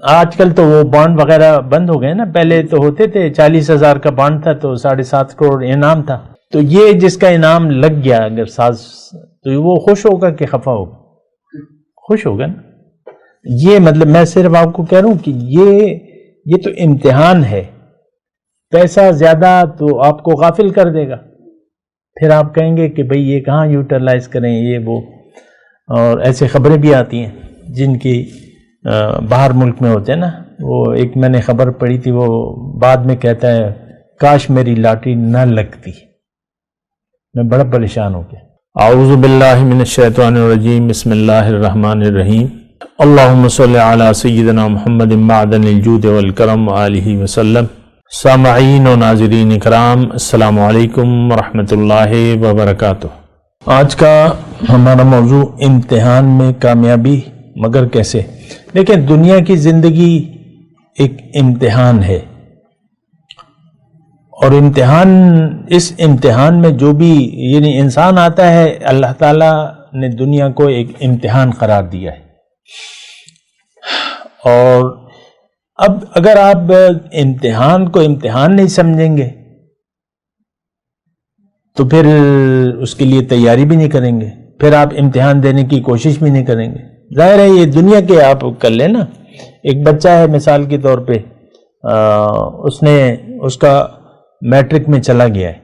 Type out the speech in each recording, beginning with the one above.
آج کل تو وہ بانڈ وغیرہ بند ہو گئے نا، پہلے تو ہوتے تھے 40,000 کا بانڈ تھا تو 7.5 کروڑ انعام تھا. تو یہ جس کا انعام لگ گیا اگر ساز، تو وہ خوش ہوگا کہ خفا ہوگا؟ خوش ہوگا نا. یہ مطلب میں صرف آپ کو کہہ رہا ہوں کہ یہ تو امتحان ہے. پیسہ زیادہ تو آپ کو غافل کر دے گا، پھر آپ کہیں گے کہ بھئی یہ کہاں یوٹیلائز کریں یہ وہ. اور ایسے خبریں بھی آتی ہیں جن کی باہر ملک میں ہوتے ہیں نا. وہ ایک میں نے خبر پڑھی تھی، وہ بعد میں کہتا ہے کاش میری لاٹری نہ لگتی، میں بڑا پریشان ہو گیا. اعوذ باللہ من الشیطان الرجیم، بسم اللہ الرحمن الرحیم. اللہم صلی علی سیدنا محمد معدن الجود والکرم وآلہ وسلم. سامعین و ناظرین کرام، السلام علیکم ورحمۃ اللہ وبرکاتہ. آج کا ہمارا موضوع امتحان میں کامیابی مگر کیسے. دیکھیں، دنیا کی زندگی ایک امتحان ہے، اور اس امتحان میں جو بھی یعنی انسان آتا ہے، اللہ تعالیٰ نے دنیا کو ایک امتحان قرار دیا ہے. اور اب اگر آپ امتحان کو امتحان نہیں سمجھیں گے تو پھر اس کے لیے تیاری بھی نہیں کریں گے، پھر آپ امتحان دینے کی کوشش بھی نہیں کریں گے. ظاہر ہے یہ دنیا کے آپ کر لیں نا. ایک بچہ ہے مثال کے طور پہ، اس کا میٹرک میں چلا گیا ہے.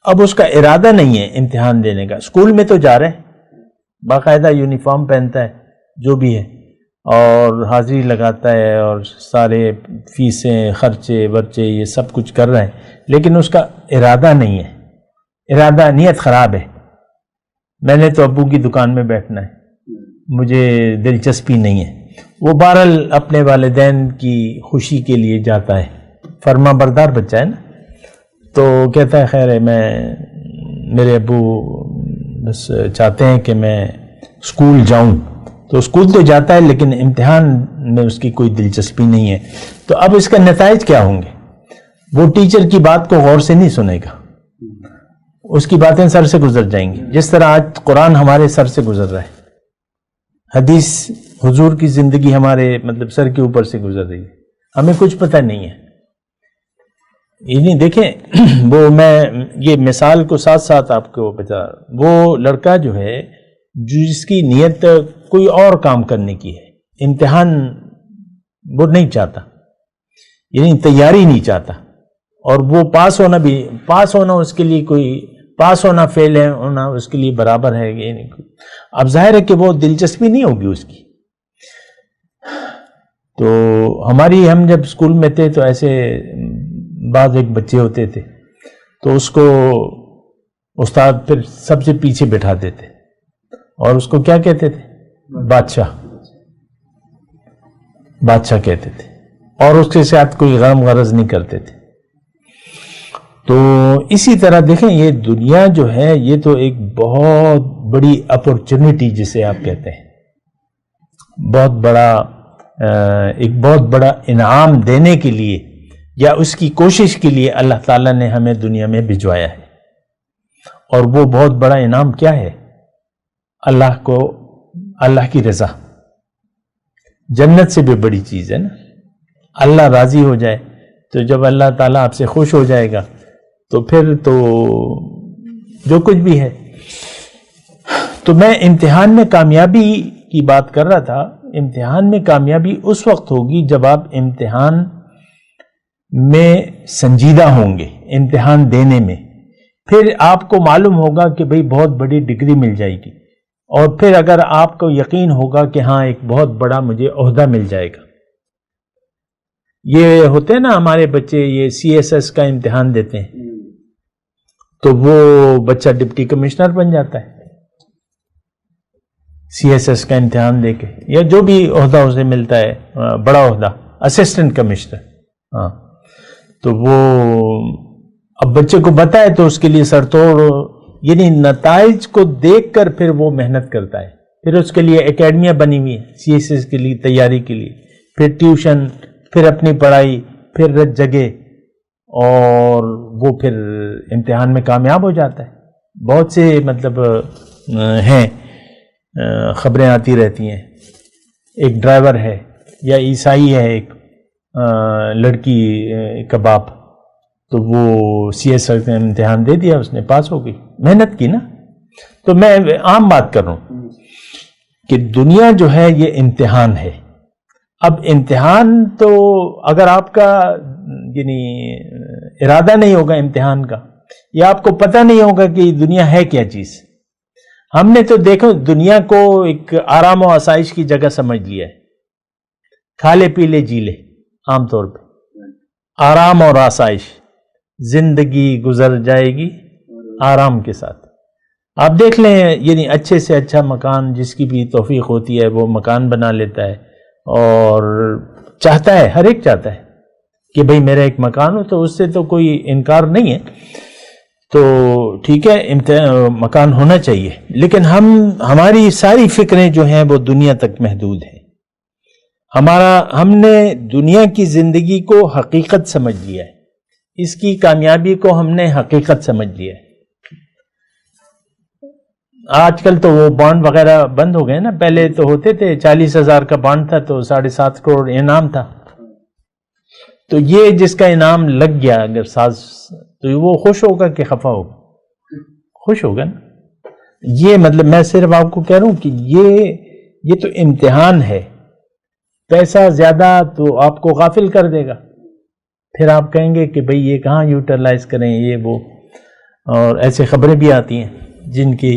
اب اس کا ارادہ نہیں ہے امتحان دینے کا. اسکول میں تو جا رہا ہے، باقاعدہ یونیفارم پہنتا ہے جو بھی ہے، اور حاضری لگاتا ہے، اور سارے فیسیں خرچے ورچے یہ سب کچھ کر رہا ہے، لیکن اس کا ارادہ نہیں ہے. نیت خراب ہے. میں نے تو ابو کی دکان میں بیٹھنا ہے، مجھے دلچسپی نہیں ہے. وہ بہرحال اپنے والدین کی خوشی کے لیے جاتا ہے، فرما بردار بچہ ہے نا. تو کہتا ہے خیر ہے، میرے ابو بس چاہتے ہیں کہ میں اسکول جاؤں. تو اسکول تو جاتا ہے لیکن امتحان میں اس کی کوئی دلچسپی نہیں ہے. تو اب اس کا نتائج کیا ہوں گے؟ وہ ٹیچر کی بات کو غور سے نہیں سنے گا، اس کی باتیں سر سے گزر جائیں گی، جس طرح آج قرآن ہمارے سر سے گزر رہا ہے، حدیث حضور کی زندگی ہمارے مطلب سر کے اوپر سے گزر رہی ہے، ہمیں کچھ پتہ نہیں ہے. یہ نہیں دیکھیں، وہ میں یہ مثال کو ساتھ ساتھ آپ کو بتا، وہ لڑکا جو ہے جس کی نیت کوئی اور کام کرنے کی ہے، امتحان وہ نہیں چاہتا، یعنی تیاری نہیں چاہتا، اور وہ پاس ہونا اس کے لیے کوئی پاس ہونا فیل ہونا اس کے لیے برابر ہے. اب ظاہر ہے کہ وہ دلچسپی نہیں ہوگی اس کی. تو ہم جب اسکول میں تھے تو ایسے بعض ایک بچے ہوتے تھے، تو اس کو استاد پھر سب سے پیچھے بٹھا دیتے، اور اس کو کیا کہتے تھے؟ بادشاہ کہتے تھے، اور اس کے ساتھ کوئی غم غرض نہیں کرتے تھے. تو اسی طرح دیکھیں، یہ دنیا جو ہے یہ تو ایک بہت بڑی اپورچونٹی جسے آپ کہتے ہیں، ایک بہت بڑا انعام دینے کے لیے یا اس کی کوشش کے لیے اللہ تعالیٰ نے ہمیں دنیا میں بھجوایا ہے. اور وہ بہت بڑا انعام کیا ہے؟ اللہ کی رضا. جنت سے بھی بڑی چیز ہے نا. اللہ راضی ہو جائے، تو جب اللہ تعالیٰ آپ سے خوش ہو جائے گا تو پھر تو جو کچھ بھی ہے. تو میں امتحان میں کامیابی کی بات کر رہا تھا. امتحان میں کامیابی اس وقت ہوگی جب آپ امتحان میں سنجیدہ ہوں گے، امتحان دینے میں. پھر آپ کو معلوم ہوگا کہ بھئی بہت بڑی ڈگری مل جائے گی، اور پھر اگر آپ کو یقین ہوگا کہ ہاں ایک بہت بڑا مجھے عہدہ مل جائے گا. یہ ہوتے ہیں نا ہمارے بچے، یہ CSS کا امتحان دیتے ہیں تو وہ بچہ ڈپٹی کمشنر بن جاتا ہے CSS کا امتحان دے کے، یا جو بھی عہدہ اسے ملتا ہے، بڑا عہدہ اسسٹنٹ کمشنر. ہاں، تو وہ اب بچے کو بتائے تو اس کے لیے سر توڑ، یعنی نتائج کو دیکھ کر پھر وہ محنت کرتا ہے. پھر اس کے لیے اکیڈمیاں بنی ہوئی ہیں CSS کے لیے تیاری کے لیے، پھر ٹیوشن، پھر اپنی پڑھائی، پھر رت جگہ، اور وہ پھر امتحان میں کامیاب ہو جاتا ہے. بہت سے مطلب ہیں، خبریں آتی رہتی ہیں. ایک ڈرائیور ہے، یا عیسائی ہے ایک لڑکی کا باپ، تو وہ CS کا امتحان دے دیا، اس نے پاس ہو گئی، محنت کی نا. تو میں عام بات کر رہا ہوں کہ دنیا جو ہے یہ امتحان ہے. اب امتحان تو اگر آپ کا یعنی ارادہ نہیں ہوگا امتحان کا، یا آپ کو پتہ نہیں ہوگا کہ دنیا ہے کیا چیز. ہم نے تو دیکھو دنیا کو ایک آرام و آسائش کی جگہ سمجھ لیا ہے، کھا لے پی لے جی لے، عام طور پہ آرام اور آسائش، زندگی گزر جائے گی آرام کے ساتھ. آپ دیکھ لیں یعنی اچھے سے اچھا مکان جس کی بھی توفیق ہوتی ہے وہ مکان بنا لیتا ہے، اور چاہتا ہے، ہر ایک چاہتا ہے کہ بھئی میرا ایک مکان ہو، تو اس سے تو کوئی انکار نہیں ہے. تو ٹھیک ہے مکان ہونا چاہیے، لیکن ہماری ساری فکریں جو ہیں وہ دنیا تک محدود ہیں. ہم نے دنیا کی زندگی کو حقیقت سمجھ لیا ہے، اس کی کامیابی کو ہم نے حقیقت سمجھ لیا ہے. آج کل تو وہ بانڈ وغیرہ بند ہو گئے نا، پہلے تو ہوتے تھے 40,000 کا بانڈ تھا تو 7.5 کروڑ انعام تھا. تو یہ جس کا انعام لگ گیا اگر تو وہ خوش ہوگا کہ خفا ہوگا؟ خوش ہوگا نا. یہ مطلب میں صرف آپ کو کہہ رہا ہوں کہ یہ تو امتحان ہے. پیسہ زیادہ تو آپ کو غافل کر دے گا، پھر آپ کہیں گے کہ بھئی یہ کہاں یوٹیلائز کریں یہ وہ. اور ایسے خبریں بھی آتی ہیں جن کی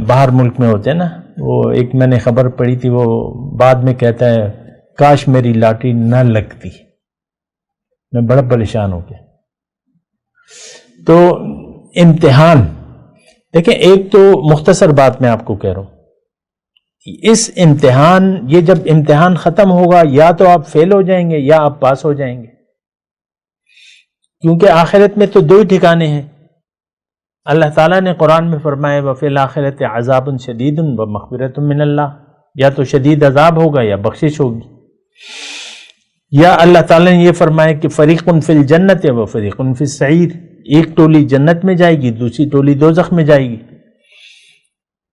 باہر ملک میں ہوتے ہیں نا. وہ ایک میں نے خبر پڑھی تھی، وہ بعد میں کہتا ہے کاش میری لاٹری نہ لگتی، میں بڑا پریشان ہو گیا. تو امتحان دیکھیں، ایک تو مختصر بات میں آپ کو کہہ رہا ہوں، اس امتحان، یہ جب امتحان ختم ہوگا یا تو آپ فیل ہو جائیں گے یا آپ پاس ہو جائیں گے، کیونکہ آخرت میں تو دو ہی ٹھکانے ہیں. اللہ تعالیٰ نے قرآن میں فرمایا وَفِي الْآخِرَةِ عَذَابٌ شَدِيدٌ وَمَغْفِرَةٌ مِّنَ اللَّهِ، یا تو شدید عذاب ہوگا یا بخشش ہوگی. یا اللہ تعالیٰ نے یہ فرمایا کہ فریقٌ فی الجنت و فریقٌ فی السعیر، ایک ٹولی جنت میں جائے گی، دوسری ٹولی دوزخ میں جائے گی.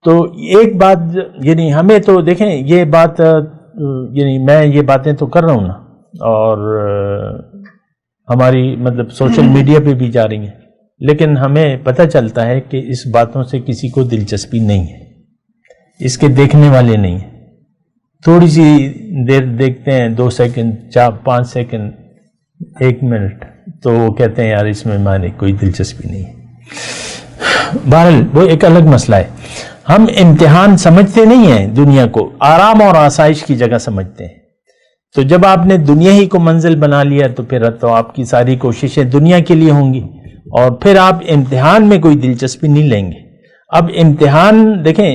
تو ایک بات یعنی ہمیں تو دیکھیں یہ بات یعنی میں یہ باتیں تو کر رہا ہوں نا، اور ہماری مطلب سوشل میڈیا پہ بھی جا رہی ہیں، لیکن ہمیں پتہ چلتا ہے کہ اس باتوں سے کسی کو دلچسپی نہیں ہے، اس کے دیکھنے والے نہیں ہیں. تھوڑی سی دیر دیکھتے ہیں، 2 سیکنڈ 4-5 سیکنڈ 1 منٹ، تو وہ کہتے ہیں یار اس میں ہماری کوئی دلچسپی نہیں ہے. بہرحال وہ ایک الگ مسئلہ ہے. ہم امتحان سمجھتے نہیں ہیں، دنیا کو آرام اور آسائش کی جگہ سمجھتے ہیں. تو جب آپ نے دنیا ہی کو منزل بنا لیا تو پھر تو آپ کی ساری کوششیں دنیا کے لیے ہوں گی، اور پھر آپ امتحان میں کوئی دلچسپی نہیں لیں گے. اب امتحان دیکھیں،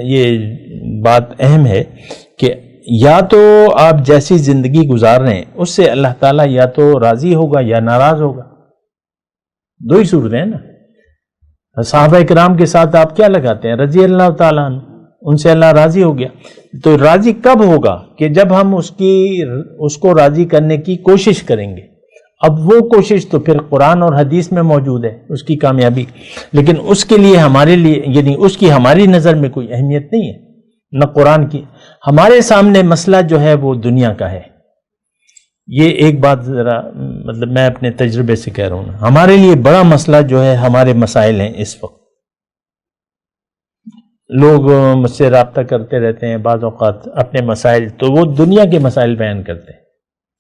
یہ بات اہم ہے کہ یا تو آپ جیسی زندگی گزار رہے ہیں اس سے اللہ تعالیٰ یا تو راضی ہوگا یا ناراض ہوگا. دو ہی صورتیں ہیں نا. صحابہ کرام کے ساتھ آپ کیا لگاتے ہیں؟ رضی اللہ تعالیٰ عنہ، ان سے اللہ راضی ہو گیا. تو راضی کب ہوگا؟ کہ جب ہم اس کو راضی کرنے کی کوشش کریں گے. اب وہ کوشش تو پھر قرآن اور حدیث میں موجود ہے، اس کی کامیابی، لیکن اس کے لیے ہمارے لیے یعنی اس کی ہماری نظر میں کوئی اہمیت نہیں ہے، نہ قرآن کی. ہمارے سامنے مسئلہ جو ہے وہ دنیا کا ہے. یہ ایک بات ذرا مطلب میں اپنے تجربے سے کہہ رہا ہوں نا، ہمارے لیے بڑا مسئلہ جو ہے ہمارے مسائل ہیں. اس وقت لوگ مجھ سے رابطہ کرتے رہتے ہیں بعض اوقات اپنے مسائل، تو وہ دنیا کے مسائل بیان کرتے ہیں.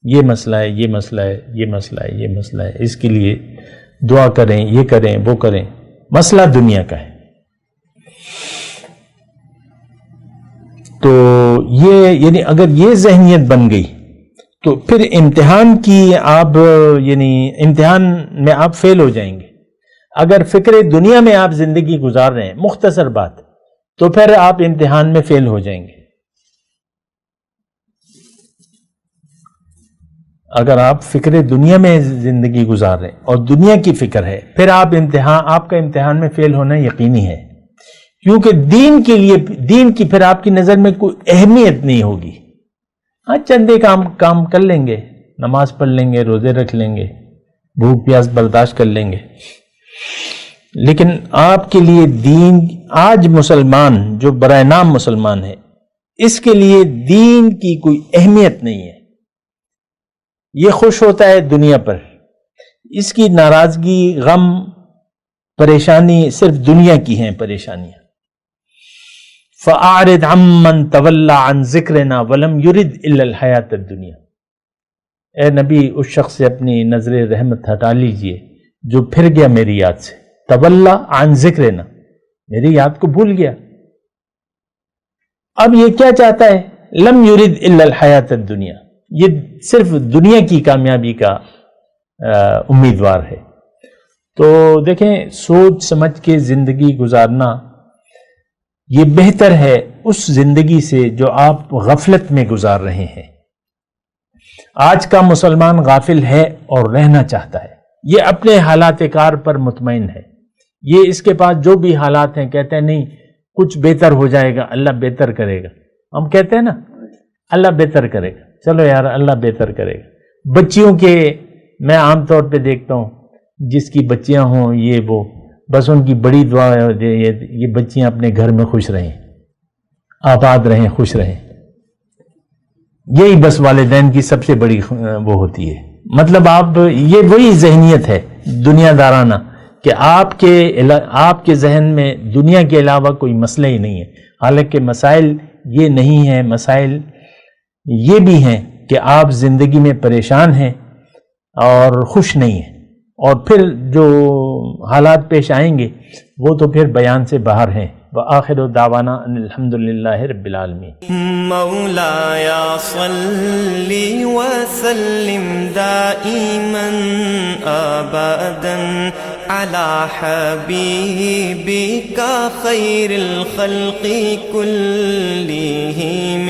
یہ مسئلہ ہے، یہ مسئلہ ہے، یہ مسئلہ ہے، یہ مسئلہ ہے، اس کے لیے دعا کریں، یہ کریں، وہ کریں. مسئلہ دنیا کا ہے. تو یہ یعنی اگر یہ ذہنیت بن گئی تو پھر امتحان کی آپ یعنی امتحان میں آپ فیل ہو جائیں گے. اگر فکر دنیا میں آپ زندگی گزار رہے ہیں، مختصر بات، تو پھر آپ امتحان میں فیل ہو جائیں گے. اگر آپ فکر دنیا میں زندگی گزار رہے ہیں اور دنیا کی فکر ہے، پھر آپ کا امتحان میں فیل ہونا یقینی ہے. کیونکہ دین کی پھر آپ کی نظر میں کوئی اہمیت نہیں ہوگی. ہاں چندے کام کر لیں گے، نماز پڑھ لیں گے، روزے رکھ لیں گے، بھوک پیاس برداشت کر لیں گے، لیکن آپ کے لیے دین، آج مسلمان جو برائے نام مسلمان ہے، اس کے لیے دین کی کوئی اہمیت نہیں ہے. یہ خوش ہوتا ہے دنیا پر، اس کی ناراضگی، غم، پریشانی صرف دنیا کی ہیں پریشانیاں. فَأَعْرِضْ عَمَّنْ تَوَلَّى عَنْ ذِكْرِنَا وَلَمْ يُرِدْ إِلَّا الْحَيَاةَ الدُّنْيَا. اے نبی اس شخص سے اپنی نظر رحمت ہٹا لیجئے جو پھر گیا میری یاد سے. تَوَلَّى عَنْ ذِكْرِنَا، میری یاد کو بھول گیا. اب یہ کیا چاہتا ہے؟ لم یرد الا الحیات الدنیا، یہ صرف دنیا کی کامیابی کا امیدوار ہے. تو دیکھیں، سوچ سمجھ کے زندگی گزارنا یہ بہتر ہے اس زندگی سے جو آپ غفلت میں گزار رہے ہیں. آج کا مسلمان غافل ہے اور رہنا چاہتا ہے. یہ اپنے حالات کار پر مطمئن ہے. یہ اس کے پاس جو بھی حالات ہیں کہتے ہیں نہیں کچھ بہتر ہو جائے گا، اللہ بہتر کرے گا. ہم کہتے ہیں نا اللہ بہتر کرے گا، چلو یار اللہ بہتر کرے گا. بچیوں کے میں عام طور پہ دیکھتا ہوں جس کی بچیاں ہوں یہ وہ، بس ان کی بڑی دعا ہے یہ بچیاں اپنے گھر میں خوش رہیں، آباد رہیں، خوش رہیں. یہی بس والدین کی سب سے بڑی وہ ہوتی ہے. مطلب آپ یہ وہی ذہنیت ہے دنیا دارانہ کہ آپ کے ذہن میں دنیا کے علاوہ کوئی مسئلہ ہی نہیں ہے. حالانکہ مسائل یہ نہیں ہیں، مسائل یہ بھی ہیں کہ آپ زندگی میں پریشان ہیں اور خوش نہیں ہیں، اور پھر جو حالات پیش آئیں گے وہ تو پھر بیان سے باہر ہیں. وآخر دعوانا ان الحمدللہ رب العالمین. مولایا صلی وسلم دائما ابدا على حبیبک خیر الخلق کلہم.